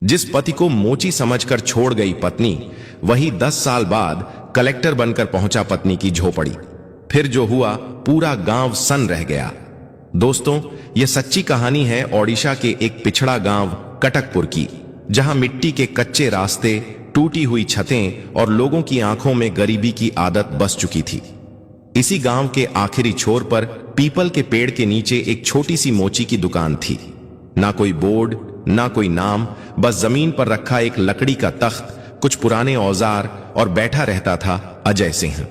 जिस पति को मोची समझकर छोड़ गई पत्नी, वही 10 साल बाद कलेक्टर बनकर पहुंचा पत्नी की झोपड़ी। फिर जो हुआ, पूरा गांव सन्न रह गया। दोस्तों, यह सच्ची कहानी है ओडिशा के एक पिछड़ा गांव कटकपुर की, जहां मिट्टी के कच्चे रास्ते, टूटी हुई छतें और लोगों की आंखों में गरीबी की आदत बस चुकी थी। इसी गांव के आखिरी छोर पर पीपल के पेड़ के नीचे एक छोटी सी मोची की दुकान थी। ना कोई बोर्ड, ना कोई नाम, बस जमीन पर रखा एक लकड़ी का तख्त, कुछ पुराने औजार और बैठा रहता था अजय सिंह।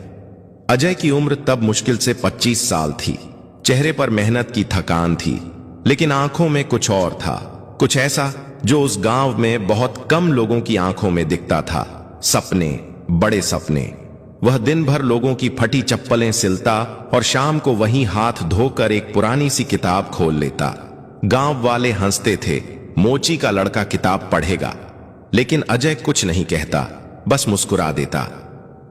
अजय की उम्र तब मुश्किल से 25 साल थी। चेहरे पर मेहनत की थकान थी, लेकिन आंखों में कुछ और था, कुछ ऐसा जो उस गांव में बहुत कम लोगों की आंखों में दिखता था। सपने, बड़े सपने। वह दिन भर लोगों की फटी चप्पलें सिलता और शाम को वहीं हाथ धोकर एक पुरानी सी किताब खोल लेता। गांव वाले हंसते थे, मोची का लड़का किताब पढ़ेगा। लेकिन अजय कुछ नहीं कहता, बस मुस्कुरा देता।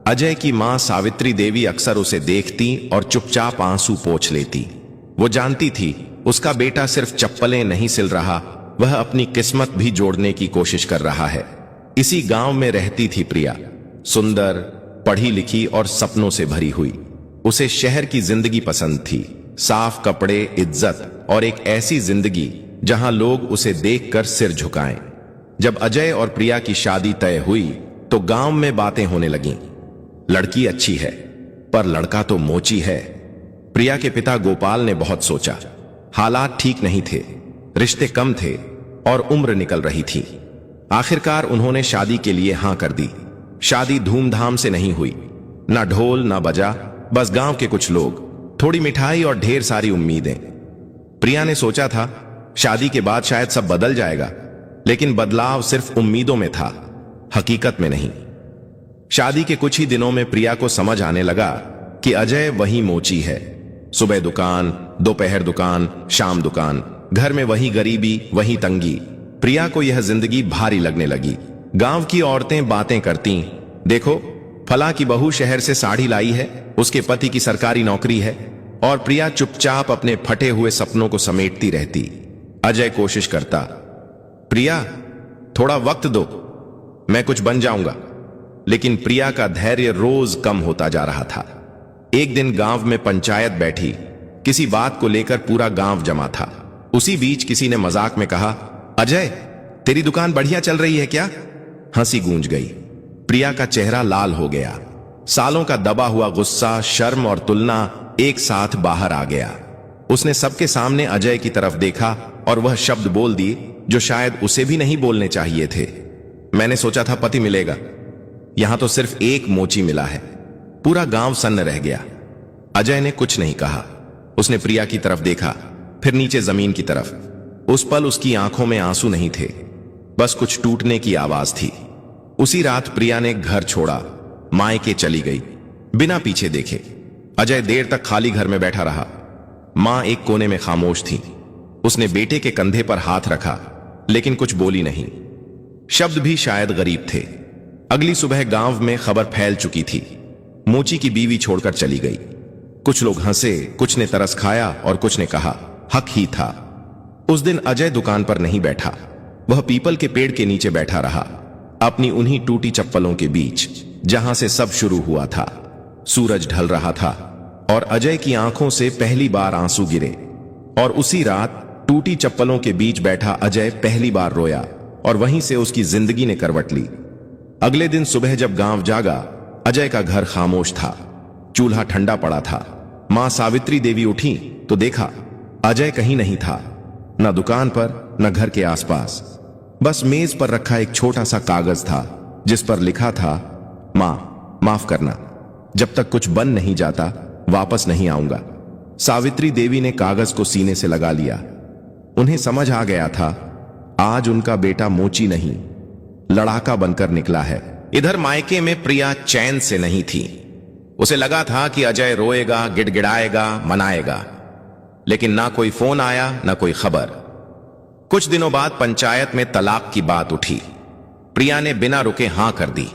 अजय की मां सावित्री देवी अक्सर उसे देखती और चुपचाप आंसू पोंछ लेती। वो जानती थी उसका बेटा सिर्फ चप्पलें नहीं सिल रहा, वह अपनी किस्मत भी जोड़ने की कोशिश कर रहा है। इसी गांव में रहती थी प्रिया, सुंदर, पढ़ी लिखी और सपनों से भरी हुई। उसे शहर की जिंदगी पसंद थी, साफ कपड़े, इज्जत और एक ऐसी जिंदगी जहां लोग उसे देखकर सिर झुकाएं। जब अजय और प्रिया की शादी तय हुई तो गांव में बातें होने लगीं। लड़की अच्छी है, पर लड़का तो मोची है। प्रिया के पिता गोपाल ने बहुत सोचा। हालात ठीक नहीं थे, रिश्ते कम थे और उम्र निकल रही थी। आखिरकार उन्होंने शादी के लिए हां कर दी। शादी धूमधाम से नहीं हुई, ना ढोल ना बजा, बस गांव के कुछ लोग, थोड़ी मिठाई और ढेर सारी उम्मीदें। प्रिया ने सोचा था शादी के बाद शायद सब बदल जाएगा, लेकिन बदलाव सिर्फ उम्मीदों में था, हकीकत में नहीं। शादी के कुछ ही दिनों में प्रिया को समझ आने लगा कि अजय वही मोची है। सुबह दुकान, दोपहर दुकान, शाम दुकान, घर में वही गरीबी, वही तंगी। प्रिया को यह जिंदगी भारी लगने लगी। गांव की औरतें बातें करती, देखो फला की बहू शहर से साड़ी लाई है, उसके पति की सरकारी नौकरी है, और प्रिया चुपचाप अपने फटे हुए सपनों को समेटती रहती। अजय कोशिश करता, प्रिया थोड़ा वक्त दो, मैं कुछ बन जाऊंगा। लेकिन प्रिया का धैर्य रोज कम होता जा रहा था। एक दिन गांव में पंचायत बैठी, किसी बात को लेकर पूरा गांव जमा था। उसी बीच किसी ने मजाक में कहा, अजय तेरी दुकान बढ़िया चल रही है क्या? हंसी गूंज गई। प्रिया का चेहरा लाल हो गया। सालों का दबा हुआ गुस्सा, शर्म और तुलना एक साथ बाहर आ गया। उसने सबके सामने अजय की तरफ देखा और वह शब्द बोल दिए जो शायद उसे भी नहीं बोलने चाहिए थे। मैंने सोचा था पति मिलेगा, यहां तो सिर्फ एक मोची मिला है। पूरा गांव सन्न रह गया। अजय ने कुछ नहीं कहा। उसने प्रिया की तरफ देखा, फिर नीचे जमीन की तरफ। उस पल उसकी आंखों में आंसू नहीं थे, बस कुछ टूटने की आवाज थी। उसी रात प्रिया ने घर छोड़ा, मायके चली गई, बिना पीछे देखे। अजय देर तक खाली घर में बैठा रहा। मां एक कोने में खामोश थी। उसने बेटे के कंधे पर हाथ रखा, लेकिन कुछ बोली नहीं। शब्द भी शायद गरीब थे। अगली सुबह गांव में खबर फैल चुकी थी, मोची की बीवी छोड़कर चली गई। कुछ लोग हंसे, कुछ ने तरस खाया और कुछ ने कहा हक ही था। उस दिन अजय दुकान पर नहीं बैठा, वह पीपल के पेड़ के नीचे बैठा रहा, अपनी उन्हीं टूटी चप्पलों के बीच जहां से सब शुरू हुआ था। सूरज ढल रहा था और अजय की आंखों से पहली बार आंसू गिरे। और उसी रात टूटी चप्पलों के बीच बैठा अजय पहली बार रोया और वहीं से उसकी जिंदगी ने करवट ली। अगले दिन सुबह जब गांव जागा, अजय का घर खामोश था। चूल्हा ठंडा पड़ा था। मां सावित्री देवी उठी तो देखा अजय कहीं नहीं था, न दुकान पर न घर के आसपास। बस मेज पर रखा एक छोटा सा कागज था जिस पर लिखा था, मां माफ करना, जब तक कुछ बन नहीं जाता वापस नहीं आऊंगा। सावित्री देवी ने कागज को सीने से लगा लिया। उन्हें समझ आ गया था आज उनका बेटा मोची नहीं, लड़ाका बनकर निकला है। इधर मायके में प्रिया चैन से नहीं थी। उसे लगा था कि अजय रोएगा, गिड़गिड़ाएगा, मनाएगा, लेकिन ना कोई फोन आया, ना कोई खबर। कुछ दिनों बाद पंचायत में तलाक की बात उठी। प्रिया ने बिना रुके हां कर दी।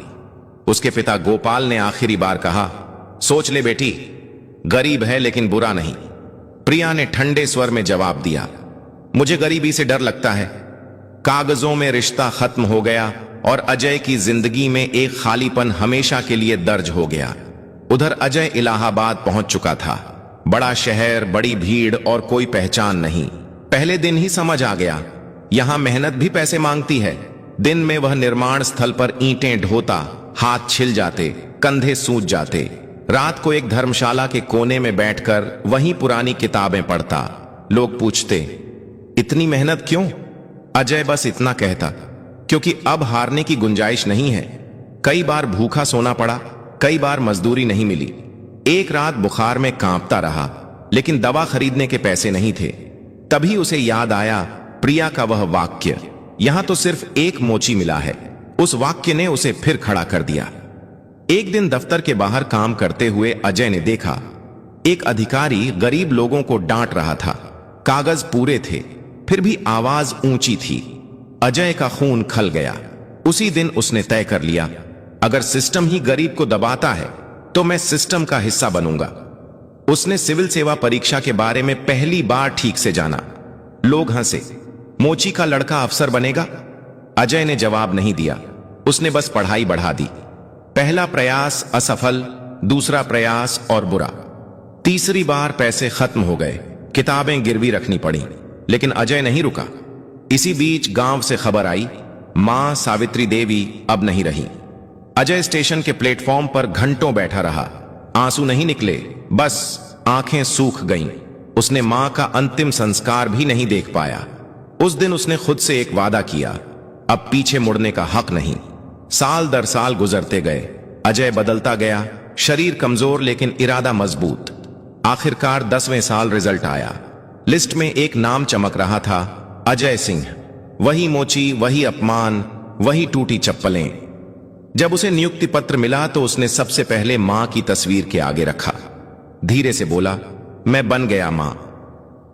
उसके पिता गोपाल ने आखिरी बार कहा, सोच ले बेटी, गरीब है लेकिन बुरा नहीं। प्रिया ने ठंडे स्वर में जवाब दिया, मुझे गरीबी से डर लगता है, कागजों में रिश्ता खत्म हो गया और अजय की जिंदगी में एक खालीपन हमेशा के लिए दर्ज हो गया। उधर अजय इलाहाबाद पहुंच चुका था। बड़ा शहर, बड़ी भीड़ और कोई पहचान नहीं। पहले दिन ही समझ आ गया, यहां मेहनत भी पैसे मांगती है। दिन में वह निर्माण स्थल पर ईंटें ढोता, हाथ छिल जाते, कंधे सूज जाते। रात को एक धर्मशाला के कोने में बैठकर वहीं पुरानी किताबें पढ़ता। लोग पूछते, इतनी मेहनत क्यों? अजय बस इतना कहता, क्योंकि अब हारने की गुंजाइश नहीं है। कई बार भूखा सोना पड़ा, कई बार मजदूरी नहीं मिली। एक रात बुखार में कांपता रहा, लेकिन दवा खरीदने के पैसे नहीं थे। तभी उसे याद आया प्रिया का वह वाक्य, यहां तो सिर्फ एक मोची मिला है। उस वाक्य ने उसे फिर खड़ा कर दिया। एक दिन दफ्तर के बाहर काम करते हुए अजय ने देखा, एक अधिकारी गरीब लोगों को डांट रहा था। कागज पूरे थे, फिर भी आवाज ऊंची थी। अजय का खून खल गया। उसी दिन उसने तय कर लिया, अगर सिस्टम ही गरीब को दबाता है तो मैं सिस्टम का हिस्सा बनूंगा। उसने सिविल सेवा परीक्षा के बारे में पहली बार ठीक से जाना। लोग हंसे, मोची का लड़का अफसर बनेगा? अजय ने जवाब नहीं दिया। उसने बस पढ़ाई बढ़ा दी। पहला प्रयास असफल, दूसरा प्रयास और बुरा। तीसरी बार पैसे खत्म हो गए, किताबें गिरवी रखनी पड़ी। लेकिन अजय नहीं रुका। इसी बीच गांव से खबर आई, मां सावित्री देवी अब नहीं रही। अजय स्टेशन के प्लेटफॉर्म पर घंटों बैठा रहा। आंसू नहीं निकले, बस आंखें सूख गईं। उसने मां का अंतिम संस्कार भी नहीं देख पाया। उस दिन उसने खुद से एक वादा किया, अब पीछे मुड़ने का हक नहीं। साल दर साल गुजरते गए। अजय बदलता गया, शरीर कमजोर लेकिन इरादा मजबूत। आखिरकार 10वें साल रिजल्ट आया। लिस्ट में एक नाम चमक रहा था, अजय सिंह। वही मोची, वही अपमान, वही टूटी चप्पलें। जब उसे नियुक्ति पत्र मिला तो उसने सबसे पहले मां की तस्वीर के आगे रखा। धीरे से बोला, मैं बन गया मां।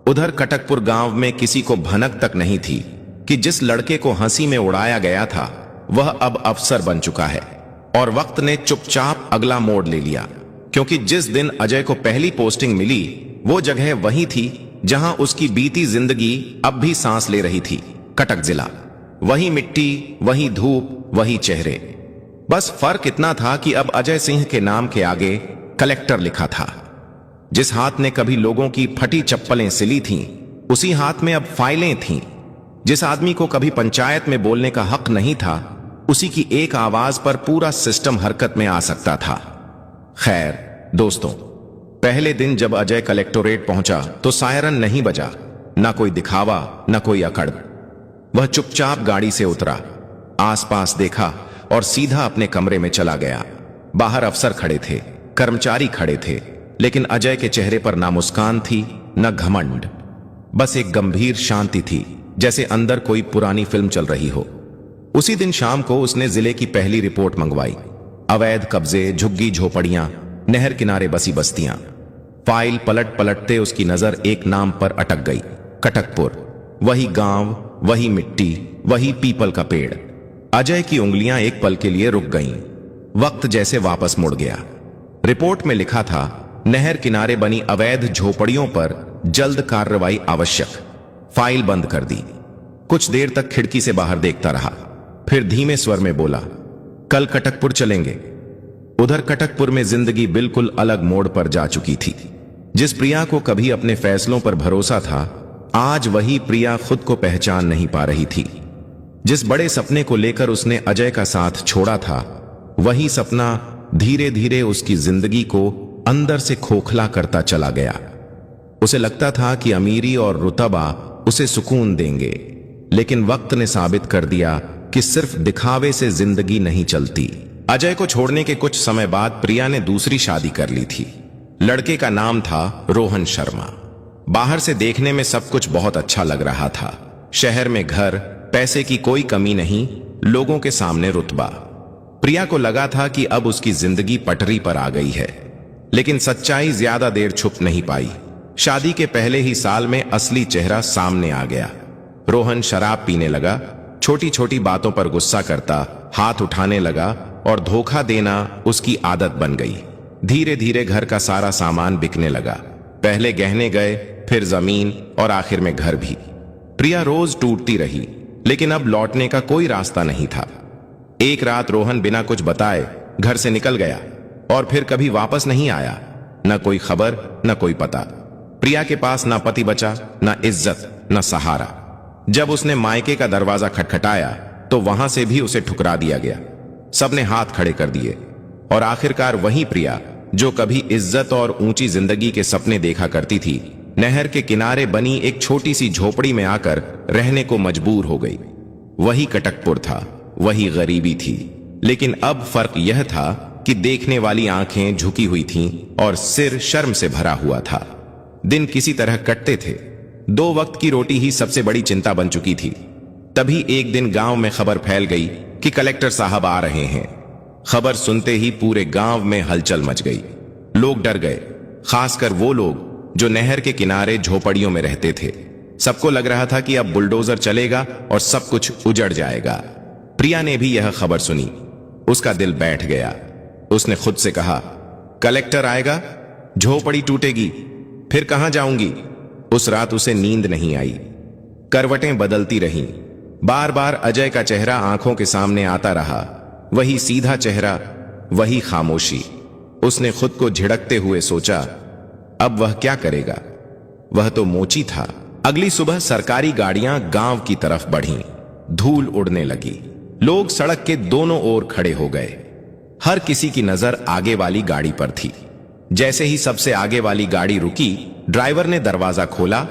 उधर कटकपुर गांव में किसी को भनक तक नहीं थी कि जिस लड़के को हंसी में उड़ाया गया था वह अब अफसर बन चुका है। और वक्त ने चुपचाप अगला मोड़ ले लिया, क्योंकि जिस दिन अजय को पहली पोस्टिंग मिली वो जगह वही थी जहां उसकी बीती जिंदगी अब भी सांस ले रही थी। कटक जिला, वही मिट्टी, वही धूप, वही चेहरे। बस फर्क इतना था कि अब अजय सिंह के नाम के आगे कलेक्टर लिखा था। जिस हाथ ने कभी लोगों की फटी चप्पलें सिली थीं, उसी हाथ में अब फाइलें थीं। जिस आदमी को कभी पंचायत में बोलने का हक नहीं था, उसी की एक आवाज पर पूरा सिस्टम हरकत में आ सकता था। खैर दोस्तों, पहले दिन जब अजय कलेक्टोरेट पहुंचा तो सायरन नहीं बजा, ना कोई दिखावा, ना कोई अकड़। वह चुपचाप गाड़ी से उतरा, आसपास देखा और सीधा अपने कमरे में चला गया। बाहर अफसर खड़े थे, कर्मचारी खड़े थे, लेकिन अजय के चेहरे पर ना मुस्कान थी, न घमंड। बस एक गंभीर शांति थी, जैसे अंदर कोई पुरानी फिल्म चल रही हो। उसी दिन शाम को उसने जिले की पहली रिपोर्ट मंगवाई। अवैध कब्जे, झुग्गी झोपड़ियां, नहर किनारे बसी बस्तियां। फाइल पलट पलटते उसकी नजर एक नाम पर अटक गई, कटकपुर। वही गांव, वही मिट्टी, वही पीपल का पेड़। अजय की उंगलियां एक पल के लिए रुक गईं। वक्त जैसे वापस मुड़ गया। रिपोर्ट में लिखा था, नहर किनारे बनी अवैध झोपड़ियों पर जल्द कार्रवाई आवश्यक। फाइल बंद कर दी। कुछ देर तक खिड़की से बाहर देखता रहा, फिर धीमे स्वर में बोला, कल कटकपुर चलेंगे। उधर कटकपुर में जिंदगी बिल्कुल अलग मोड़ पर जा चुकी थी। जिस प्रिया को कभी अपने फैसलों पर भरोसा था, आज वही प्रिया खुद को पहचान नहीं पा रही थी। जिस बड़े सपने को लेकर उसने अजय का साथ छोड़ा था, वही सपना धीरे धीरे उसकी जिंदगी को अंदर से खोखला करता चला गया। उसे लगता था कि अमीरी और रुतबा उसे सुकून देंगे, लेकिन वक्त ने साबित कर दिया कि सिर्फ दिखावे से जिंदगी नहीं चलती। अजय को छोड़ने के कुछ समय बाद प्रिया ने दूसरी शादी कर ली थी। लड़के का नाम था रोहन शर्मा। बाहर से देखने में सब कुछ बहुत अच्छा लग रहा था। शहर में घर, पैसे की कोई कमी नहीं, लोगों के सामने रुतबा। प्रिया को लगा था कि अब उसकी जिंदगी पटरी पर आ गई है, लेकिन सच्चाई ज्यादा देर छुप नहीं पाई। शादी के पहले ही साल में असली चेहरा सामने आ गया। रोहन शराब पीने लगा, छोटी छोटी बातों पर गुस्सा करता, हाथ उठाने लगा और धोखा देना उसकी आदत बन गई। धीरे धीरे घर का सारा सामान बिकने लगा। पहले गहने गए, फिर जमीन और आखिर में घर भी। प्रिया रोज टूटती रही, लेकिन अब लौटने का कोई रास्ता नहीं था। एक रात रोहन बिना कुछ बताए घर से निकल गया और फिर कभी वापस नहीं आया। न कोई खबर, न कोई पता। प्रिया के पास ना पति बचा, न इज्जत, न सहारा। जब उसने मायके का दरवाजा खटखटाया तो वहां से भी उसे ठुकरा दिया गया। सबने हाथ खड़े कर दिए और आखिरकार वही प्रिया जो कभी इज्जत और ऊंची जिंदगी के सपने देखा करती थी, नहर के किनारे बनी एक छोटी सी झोपड़ी में आकर रहने को मजबूर हो गई। वही कटकपुर था, वही गरीबी थी, लेकिन अब फर्क यह था कि देखने वाली आंखें झुकी हुई थीं और सिर शर्म से भरा हुआ था। दिन किसी तरह कटते थे। 2 वक्त की रोटी ही सबसे बड़ी चिंता बन चुकी थी। तभी एक दिन गांव में खबर फैल गई कि कलेक्टर साहब आ रहे हैं। खबर सुनते ही पूरे गांव में हलचल मच गई। लोग डर गए, खासकर वो लोग जो नहर के किनारे झोपड़ियों में रहते थे। सबको लग रहा था कि अब बुलडोजर चलेगा और सब कुछ उजड़ जाएगा। प्रिया ने भी यह खबर सुनी। उसका दिल बैठ गया। उसने खुद से कहा, कलेक्टर आएगा, झोपड़ी टूटेगी, फिर कहां जाऊंगी। उस रात उसे नींद नहीं आई। करवटें बदलती रहीं। बार बार अजय का चेहरा आंखों के सामने आता रहा। वही सीधा चेहरा, वही खामोशी। उसने खुद को झिड़कते हुए सोचा, अब वह क्या करेगा। वह तो मोची था। अगली सुबह सरकारी गाड़ियां गांव की तरफ बढ़ीं। धूल उड़ने लगी। लोग सड़क के दोनों ओर खड़े हो गए। हर किसी की नजर आगे वाली गाड़ी पर थी। जैसे ही सबसे आगे वाली गाड़ी रुकी, ड्राइवर ने दरवाजा खोला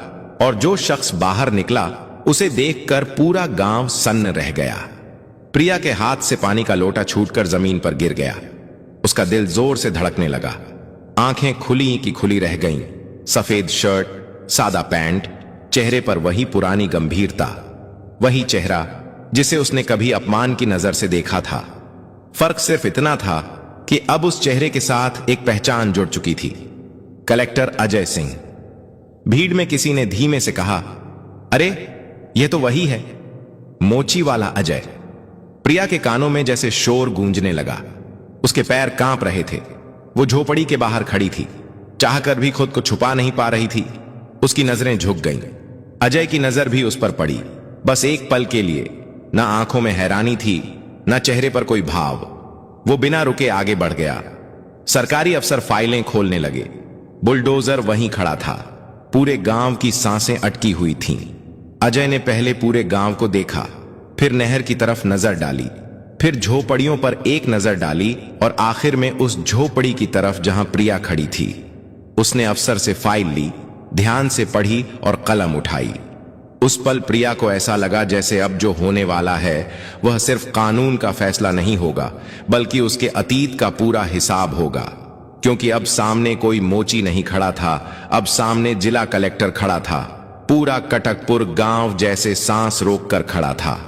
और जो शख्स बाहर निकला उसे देखकर पूरा गांव सन्न रह गया। प्रिया के हाथ से पानी का लोटा छूटकर जमीन पर गिर गया। उसका दिल जोर से धड़कने लगा। आंखें खुली की खुली रह गईं। सफेद शर्ट, सादा पैंट, चेहरे पर वही पुरानी गंभीरता, वही चेहरा जिसे उसने कभी अपमान की नजर से देखा था। फर्क सिर्फ इतना था कि अब उस चेहरे के साथ एक पहचान जुड़ चुकी थी, कलेक्टर अजय सिंह। भीड़ में किसी ने धीमे से कहा, अरे यह तो वही है, मोची वाला अजय। प्रिया के कानों में जैसे शोर गूंजने लगा। उसके पैर कांप रहे थे। वो झोपड़ी के बाहर खड़ी थी, चाहकर भी खुद को छुपा नहीं पा रही थी। उसकी नजरें झुक गईं। अजय की नजर भी उस पर पड़ी, बस एक पल के लिए। ना आंखों में हैरानी थी, ना चेहरे पर कोई भाव। वो बिना रुके आगे बढ़ गया। सरकारी अफसर फाइलें खोलने लगे। बुलडोजर वहीं खड़ा था। पूरे गांव की सांसें अटकी हुई थीं। अजय ने पहले पूरे गांव को देखा, फिर नहर की तरफ नजर डाली, फिर झोपड़ियों पर एक नजर डाली और आखिर में उस झोपड़ी की तरफ जहां प्रिया खड़ी थी। उसने अफसर से फाइल ली, ध्यान से पढ़ी और कलम उठाई। उस पल प्रिया को ऐसा लगा जैसे अब जो होने वाला है वह सिर्फ कानून का फैसला नहीं होगा, बल्कि उसके अतीत का पूरा हिसाब होगा। क्योंकि अब सामने कोई मोची नहीं खड़ा था, अब सामने जिला कलेक्टर खड़ा था। पूरा कटकपुर गांव जैसे सांस रोककर खड़ा था।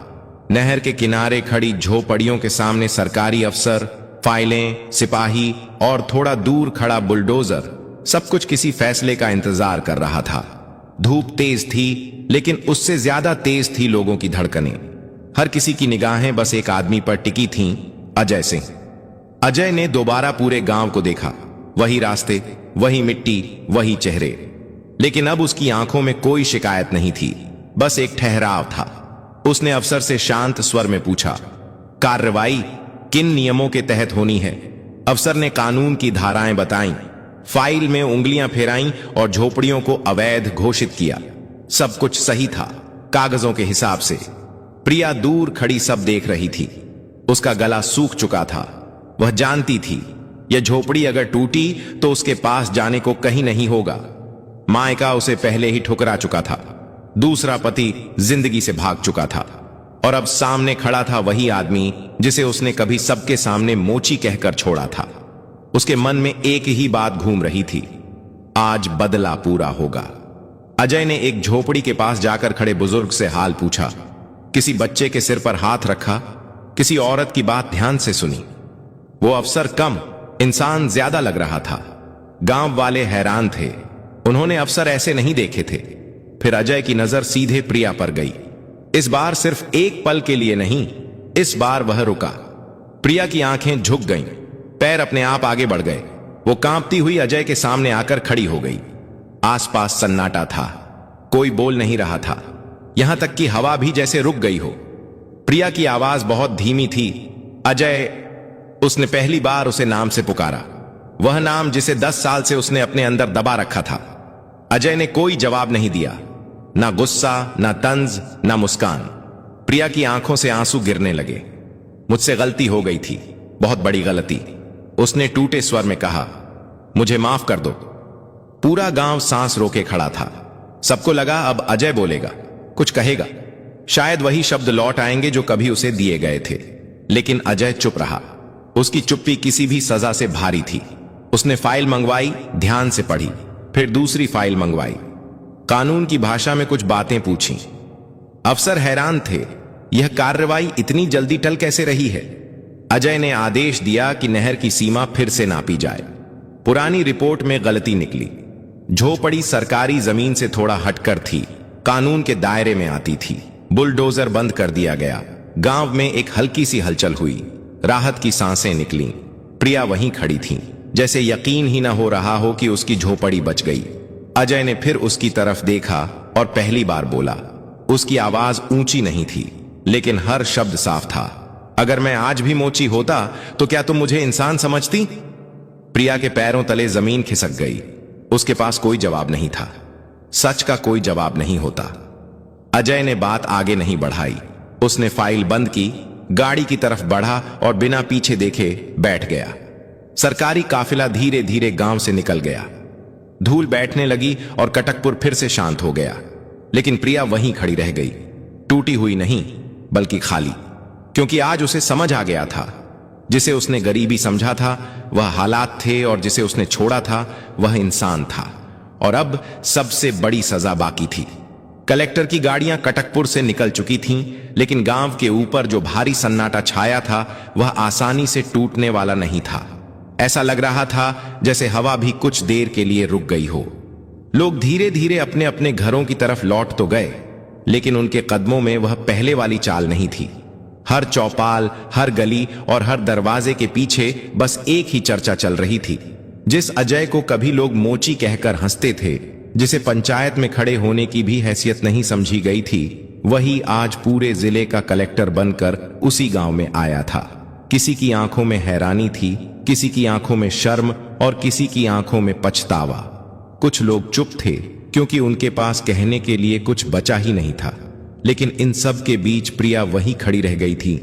नहर के किनारे खड़ी झोपड़ियों के सामने सरकारी अफसर, फाइलें, सिपाही और थोड़ा दूर खड़ा बुलडोजर, सब कुछ किसी फैसले का इंतजार कर रहा था। धूप तेज थी, लेकिन उससे ज्यादा तेज थी लोगों की धड़कनें। हर किसी की निगाहें बस एक आदमी पर टिकी थीं, अजय सिंह। अजय ने दोबारा पूरे गांव को देखा। वही रास्ते, वही मिट्टी, वही चेहरे। लेकिन अब उसकी आंखों में कोई शिकायत नहीं थी, बस एक ठहराव था। उसने अफसर से शांत स्वर में पूछा, कार्रवाई किन नियमों के तहत होनी है। अफसर ने कानून की धाराएं बताईं, फाइल में उंगलियां फेराईं और झोपड़ियों को अवैध घोषित किया। सब कुछ सही था, कागजों के हिसाब से। प्रिया दूर खड़ी सब देख रही थी। उसका गला सूख चुका था। वह जानती थी यह झोपड़ी अगर टूटी तो उसके पास जाने को कहीं नहीं होगा। मायका उसे पहले ही ठुकरा चुका था। दूसरा पति जिंदगी से भाग चुका था और अब सामने खड़ा था वही आदमी जिसे उसने कभी सबके सामने मोची कहकर छोड़ा था। उसके मन में एक ही बात घूम रही थी, आज बदला पूरा होगा। अजय ने एक झोपड़ी के पास जाकर खड़े बुजुर्ग से हाल पूछा। किसी बच्चे के सिर पर हाथ रखा, किसी औरत की बात ध्यान से सुनी। वो अफसर कम, इंसान ज्यादा लग रहा था। गांव वाले हैरान थे, उन्होंने अफसर ऐसे नहीं देखे थे। फिर अजय की नजर सीधे प्रिया पर गई। इस बार सिर्फ एक पल के लिए नहीं, इस बार वह रुका। प्रिया की आंखें झुक गईं, पैर अपने आप आगे बढ़ गए। वो कांपती हुई अजय के सामने आकर खड़ी हो गई। आसपास सन्नाटा था, कोई बोल नहीं रहा था। यहां तक कि हवा भी जैसे रुक गई हो। प्रिया की आवाज बहुत धीमी थी। अजय। उसने पहली बार उसे नाम से पुकारा, वह नाम जिसे 10 साल से उसने अपने अंदर दबा रखा था। अजय ने कोई जवाब नहीं दिया, ना गुस्सा, ना तंज, ना मुस्कान। प्रिया की आंखों से आंसू गिरने लगे। मुझसे गलती हो गई थी, बहुत बड़ी गलती, उसने टूटे स्वर में कहा। मुझे माफ कर दो। पूरा गांव सांस रोके खड़ा था। सबको लगा अब अजय बोलेगा, कुछ कहेगा, शायद वही शब्द लौट आएंगे जो कभी उसे दिए गए थे। लेकिन अजय चुप रहा। उसकी चुप्पी किसी भी सजा से भारी थी। उसने फाइल मंगवाई, ध्यान से पढ़ी, फिर दूसरी फाइल मंगवाई, कानून की भाषा में कुछ बातें पूछी। अफसर हैरान थे, यह कार्रवाई इतनी जल्दी टल कैसे रही है। अजय ने आदेश दिया कि नहर की सीमा फिर से नापी जाए। पुरानी रिपोर्ट में गलती निकली। झोपड़ी सरकारी जमीन से थोड़ा हटकर थी, कानून के दायरे में आती थी। बुलडोजर बंद कर दिया गया। गांव में एक हल्की सी हलचल हुई, राहत की सांसें निकलीं। प्रिया वहीं खड़ी थी, जैसे यकीन ही न हो रहा हो कि उसकी झोपड़ी बच गई। अजय ने फिर उसकी तरफ देखा और पहली बार बोला। उसकी आवाज ऊंची नहीं थी, लेकिन हर शब्द साफ था। अगर मैं आज भी मोची होता तो क्या तुम मुझे इंसान समझती? प्रिया के पैरों तले जमीन खिसक गई। उसके पास कोई जवाब नहीं था। सच का कोई जवाब नहीं होता। अजय ने बात आगे नहीं बढ़ाई। उसने फाइल बंद की, गाड़ी की तरफ बढ़ा और बिना पीछे देखे बैठ गया। सरकारी काफिला धीरे धीरे गांव से निकल गया। धूल बैठने लगी और कटकपुर फिर से शांत हो गया। लेकिन प्रिया वहीं खड़ी रह गई, टूटी हुई नहीं बल्कि खाली। क्योंकि आज उसे समझ आ गया था, जिसे उसने गरीबी समझा था वह हालात थे, और जिसे उसने छोड़ा था वह इंसान था। और अब सबसे बड़ी सजा बाकी थी। कलेक्टर की गाड़ियां कटकपुर से निकल चुकी थीं, लेकिन गांव के ऊपर जो भारी सन्नाटा छाया था वह आसानी से टूटने वाला नहीं था। ऐसा लग रहा था जैसे हवा भी कुछ देर के लिए रुक गई हो। लोग धीरे धीरे अपने अपने घरों की तरफ लौट तो गए, लेकिन उनके कदमों में वह पहले वाली चाल नहीं थी। हर चौपाल, हर गली और हर दरवाजे के पीछे बस एक ही चर्चा चल रही थी। जिस अजय को कभी लोग मोची कहकर हंसते थे, जिसे पंचायत में खड़े होने की भी हैसियत नहीं समझी गई थी, वही आज पूरे जिले का कलेक्टर बनकर उसी गांव में आया था। किसी की आंखों में हैरानी थी, किसी की आंखों में शर्म और किसी की आंखों में पछतावा। कुछ लोग चुप थे क्योंकि उनके पास कहने के लिए कुछ बचा ही नहीं था। लेकिन इन सब के बीच प्रिया वहीं खड़ी रह गई थी,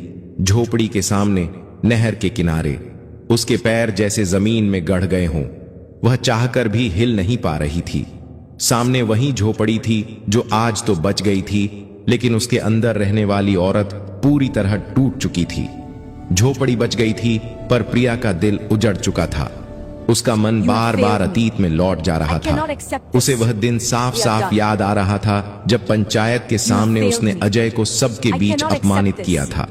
झोपड़ी के सामने, नहर के किनारे। उसके पैर जैसे जमीन में गड़ गए हों। वह चाहकर भी हिल नहीं पा रही थी। सामने वही झोपड़ी थी जो आज तो बच गई थी, लेकिन उसके अंदर रहने वाली औरत पूरी तरह टूट चुकी थी। झोपड़ी बच गई थी, पर प्रिया का दिल उजड़ चुका था। उसका मन बार बार अतीत में लौट जा रहा था। उसे वह दिन साफ साफ याद आ रहा था जब पंचायत के सामने उसने अजय को सबके बीच अपमानित किया था।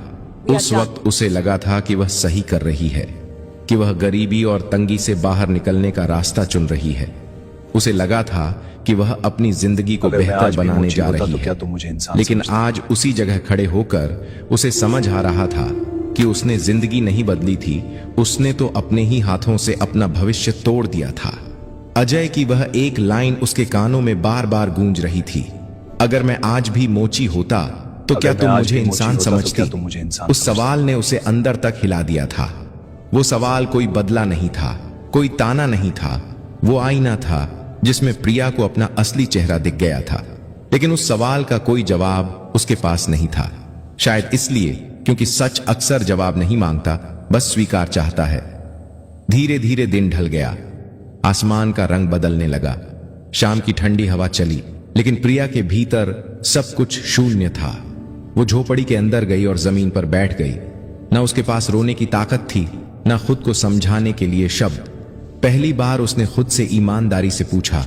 उस वक्त उसे लगा था कि वह सही कर रही है, कि वह गरीबी और तंगी से बाहर निकलने का रास्ता चुन रही है। उसे लगा था कि वह अपनी जिंदगी को बेहतर बनाने जा रही है। लेकिन आज उसी जगह खड़े होकर उसे समझ आ रहा था कि उसने जिंदगी नहीं बदली थी, उसने तो अपने ही हाथों से अपना भविष्य तोड़ दिया था। अजय की वह एक लाइन उसके कानों में बार बार गूंज रही थी, अगर मैं आज भी मोची होता तो क्या तुम मुझे इंसान समझती? उस सवाल ने उसे अंदर तक हिला दिया था। वो सवाल कोई बदला नहीं था, कोई ताना नहीं था, वो आईना था जिसमें प्रिया को अपना असली चेहरा दिख गया था। लेकिन उस सवाल का कोई जवाब उसके पास नहीं था। शायद इसलिए क्योंकि सच अक्सर जवाब नहीं मांगता, बस स्वीकार चाहता है। धीरे धीरे दिन ढल गया। आसमान का रंग बदलने लगा। शाम की ठंडी हवा चली, लेकिन प्रिया के भीतर सब कुछ शून्य था। वो झोपड़ी के अंदर गई और जमीन पर बैठ गई। न उसके पास रोने की ताकत थी, न खुद को समझाने के लिए शब्द। पहली बार उसने खुद से ईमानदारी से पूछा,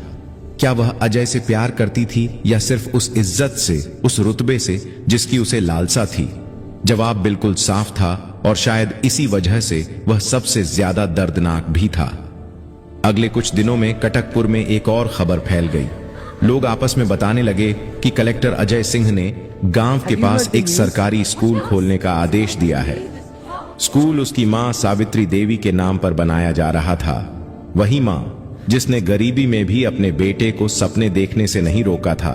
क्या वह अजय से प्यार करती थी या सिर्फ उस इज्जत से, उस रुतबे से जिसकी उसे लालसा थी? जवाब बिल्कुल साफ था, और शायद इसी वजह से वह सबसे ज्यादा दर्दनाक भी था। अगले कुछ दिनों में कटकपुर में एक और खबर फैल गई। लोग आपस में बताने लगे कि कलेक्टर अजय सिंह ने गांव के पास एक सरकारी स्कूल खोलने का आदेश दिया है। स्कूल उसकी मां सावित्री देवी के नाम पर बनाया जा रहा था। वही मां जिसने गरीबी में भी अपने बेटे को सपने देखने से नहीं रोका था।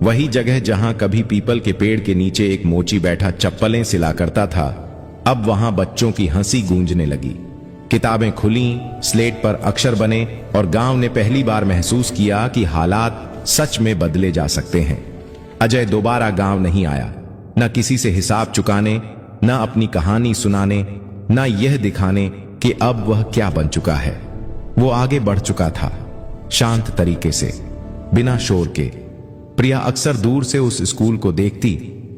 वही जगह जहां कभी पीपल के पेड़ के नीचे एक मोची बैठा चप्पलें सिला करता था, अब वहां बच्चों की हंसी गूंजने लगी। किताबें खुली, स्लेट पर अक्षर बने और गांव ने पहली बार महसूस किया कि हालात सच में बदले जा सकते हैं। अजय दोबारा गांव नहीं आया, न किसी से हिसाब चुकाने, न अपनी कहानी सुनाने, न यह दिखाने कि अब वह क्या बन चुका है। वो आगे बढ़ चुका था, शांत तरीके से, बिना शोर के। प्रिया अक्सर दूर से उस स्कूल को देखती,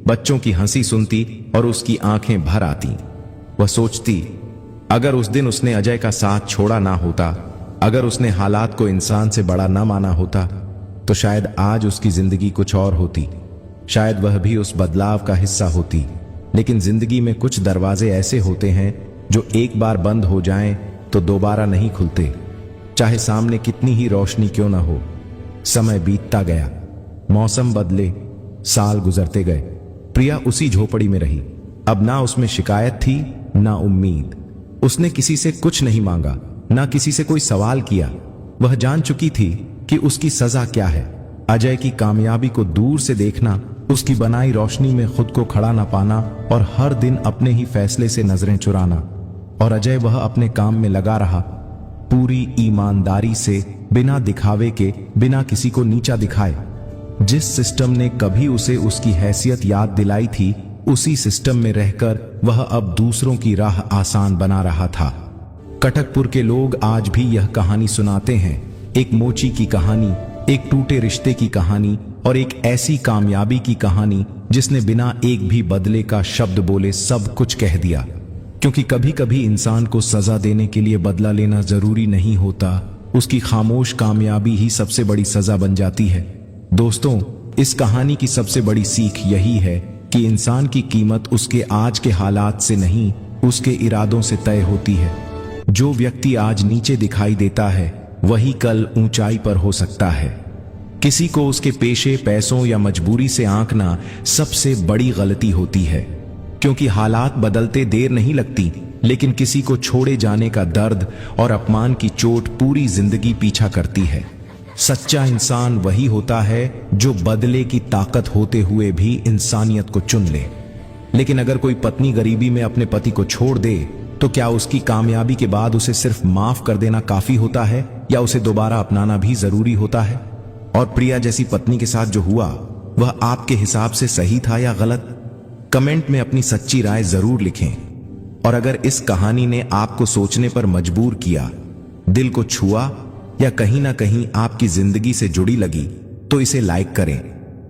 बच्चों की हंसी सुनती और उसकी आंखें भर आती। वह सोचती, अगर उस दिन उसने अजय का साथ छोड़ा ना होता, अगर उसने हालात को इंसान से बड़ा ना माना होता, तो शायद आज उसकी जिंदगी कुछ और होती। शायद वह भी उस बदलाव का हिस्सा होती। लेकिन जिंदगी में कुछ दरवाजे ऐसे होते हैं जो एक बार बंद हो जाएं तो दोबारा नहीं खुलते, चाहे सामने कितनी ही रोशनी क्यों ना हो। समय बीतता गया, मौसम बदले, साल गुजरते गए। प्रिया उसी झोपड़ी में रही। अब ना उसमें शिकायत थी, ना उम्मीद। उसने किसी से कुछ नहीं मांगा, ना किसी से कोई सवाल किया। वह जान चुकी थी कि उसकी सजा क्या है। अजय की कामयाबी को दूर से देखना, उसकी बनाई रोशनी में खुद को खड़ा ना पाना और हर दिन अपने ही फैसले से नजरें चुराना। और अजय वह अपने काम में लगा रहा, पूरी ईमानदारी से, बिना दिखावे के, बिना किसी को नीचा दिखाए। जिस सिस्टम ने कभी उसे उसकी हैसियत याद दिलाई थी, उसी सिस्टम में रहकर वह अब दूसरों की राह आसान बना रहा था। कटकपुर के लोग आज भी यह कहानी सुनाते हैं, एक मोची की कहानी, एक टूटे रिश्ते की कहानी और एक ऐसी कामयाबी की कहानी जिसने बिना एक भी बदले का शब्द बोले सब कुछ कह दिया। क्योंकि कभी कभी इंसान को सजा देने के लिए बदला लेना जरूरी नहीं होता, उसकी खामोश कामयाबी ही सबसे बड़ी सजा बन जाती है। दोस्तों, इस कहानी की सबसे बड़ी सीख यही है कि इंसान की कीमत उसके आज के हालात से नहीं, उसके इरादों से तय होती है। जो व्यक्ति आज नीचे दिखाई देता है, वही कल ऊंचाई पर हो सकता है। किसी को उसके पेशे, पैसों या मजबूरी से आंकना सबसे बड़ी गलती होती है, क्योंकि हालात बदलते देर नहीं लगती, लेकिन किसी को छोड़े जाने का दर्द और अपमान की चोट पूरी जिंदगी पीछा करती है। सच्चा इंसान वही होता है जो बदले की ताकत होते हुए भी इंसानियत को चुन ले। लेकिन अगर कोई पत्नी गरीबी में अपने पति को छोड़ दे, तो क्या उसकी कामयाबी के बाद उसे सिर्फ माफ कर देना काफी होता है, या उसे दोबारा अपनाना भी जरूरी होता है? और प्रिया जैसी पत्नी के साथ जो हुआ, वह आपके हिसाब से सही था या गलत? कमेंट में अपनी सच्ची राय जरूर लिखें। और अगर इस कहानी ने आपको सोचने पर मजबूर किया, दिल को छुआ या कहीं ना कहीं आपकी जिंदगी से जुड़ी लगी, तो इसे लाइक करें,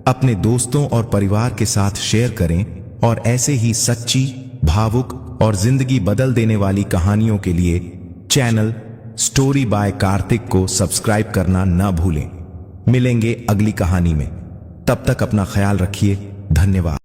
अपने दोस्तों और परिवार के साथ शेयर करें और ऐसे ही सच्ची, भावुक और जिंदगी बदल देने वाली कहानियों के लिए चैनल स्टोरी बाय कार्तिक को सब्सक्राइब करना ना भूलें। मिलेंगे अगली कहानी में, तब तक अपना ख्याल रखिए। धन्यवाद।